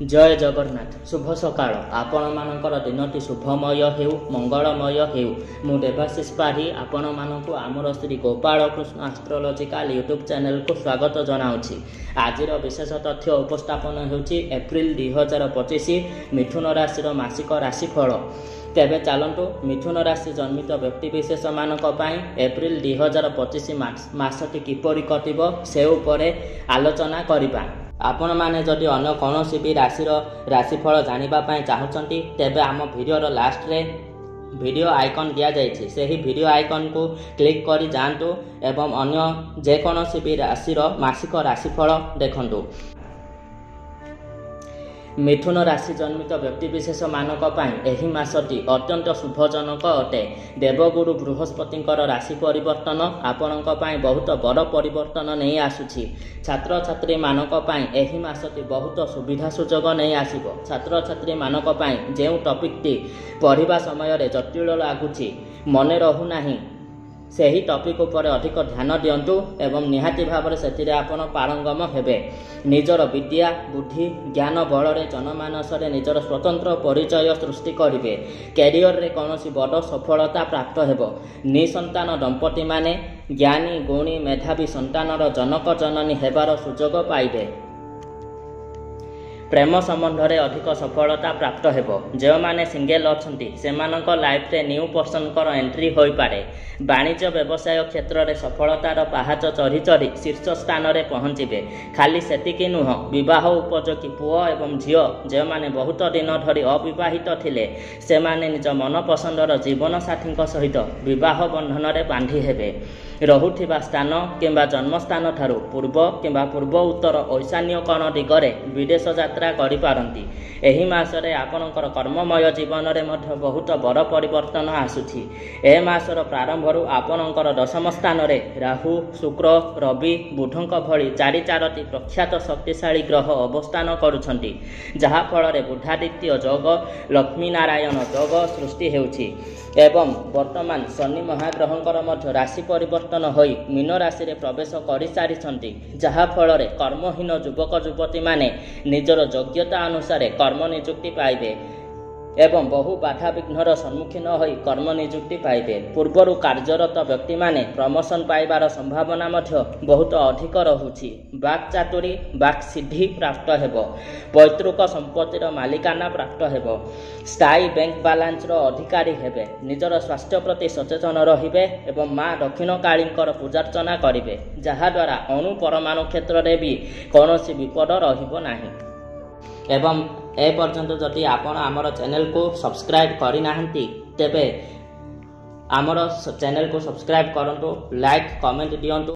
जय जगन्नाथ शुभ सकाळ आपण मानकर दिनटी शुभमय हेउ मंगलमय हेउ मु देवाशीष पाढ़ी आपण मानकु आमर Shri Gopal Krishna astrological YouTube channel को स्वागत जनाउछि। आजिर विशेष तथ्य उपस्थापन हेउछि एप्रिल 2025 मिथुन राशि मासिक राशिफल। तेबे चलतु मिथुन राशि जन्मित व्यक्तिविशेष मानक पई एप्रिल 2025 मासटी किपरि कटिबो से उपरे आलोचना करिबा। आपण माने जदि अन्य कौनसी भी राशिफल जानिबा चाहूँगी तेबे आम वीडियोर लास्ट रे वीडियो आइकन दिया जाइछि सेही वीडियो आइकन को क्लिक करी जांतु एवं अन्य जेकोसी भी राशि मासिक राशिफल देखंतु। मिथुन राशि जन्मित व्यक्तिविशेष मानक पई एही मासटी अत्यंत शुभजनक अटे। देवगुरु बृहस्पतिंकर राशि परिवर्तन आपणक पई बहुत बड़ परिवर्तन नहीं आसुछि। छात्र छात्री मानक पई एही मासटी बहुत सुविधा सुजोग नहीं आसिबो। छात्र छात्री मानक पई जेउ टॉपिकटी पढ़िबा समय रे जटिल लागुछि मने रहु नाही सही टॉपिक उपर अधिक ध्यान दियंतु एवं निहाती भाव से आपण पारंगम हेबे। निजर विद्या बुद्धि ज्ञान बल रे जनमानस रे निजर स्वतंत्र परिचय सृष्टि करिवे। कैरियर रे कौनसी बड़ सफलता प्राप्त हेबो। निसंतान दंपति माने ज्ञानी गुणी मेधावी संतानर जनक जननी हेबार सुजोग पाइबे। प्रेम संबंध रे अधिक सफलता प्राप्त हेबो। जो माने सिंगल अछंती सेमानक लाइफ रे न्यू पर्सन कर एंट्री होई पारे। वाणिज्य व्यवसाय क्षेत्र रे सफलतार पहाच चढ़ी चढ़ी शीर्ष स्थान रे पहुँचे। खाली सेतिकी नुह विवाह उपयोगी पुओ एवं झियो जो माने बहुत दिन धरी अविवाहित थिले से माने निज मन पसंदर जीवन साथी सहित विवाह बंधन रे बांधी हेबे। रहुथिबा स्थान किंबा जन्मस्थान ठारू पूर्व किंबा पूर्व उत्तर ईशान्य कोण दिगरे विदेश यात्रा करि पारंती। एही मासरे आपणकर कर्ममय जीवन रे मध्य बहुत बड़ परिवर्तन आसुछि। ए मासर प्रारंभरू आपणकर दशम स्थान रे राहु शुक्र रवि बुधंक भली चारिटी प्रख्यात शक्तिशाली ग्रह अवस्थान करुछंती जहा फल रे बुधादित्य योग लक्ष्मी नारायण योग सृष्टि हेउछि एवं वर्तमान शनि महाग्रहंकर मध्य राशि परिवर्तन होई मीन राशि रे प्रवेश करि सारिछंती जहा फल रे कर्महीन युवक युवती माने निजर योग्यता अनुसार कर्म नियुक्ति पाइबे एवं बहु बाधा विघ्नर सम्मुखीन होई कर्म नियुक्ति पाइबे। पूर्वरु कार्यरत व्यक्ति माने प्रमोशन पाइबार संभावना मध्य बहुत अधिक रहुछि। वाक् चातुरी वाक् सिद्धि प्राप्त हेबो। पैतृक संपत्तिर मालिकाना प्राप्त हेबो। स्थायी बैंक बालांस अधिकारी हेबे। निजर स्वास्थ्य प्रति सचेतन रहिबे एवं माँ दक्षिण कालींकर पूजार्चना करिवे जहा द्वारा अणु परमाणु क्षेत्र रे भी कौनसी विपद रहिबो नाही। एवं ए पर्यंत जदि आपण आमर चैनल को सब्सक्राइब करि नाहंती तेबे आमर चैनल को सब्सक्राइब करंतु लाइक कमेंट दियंतु।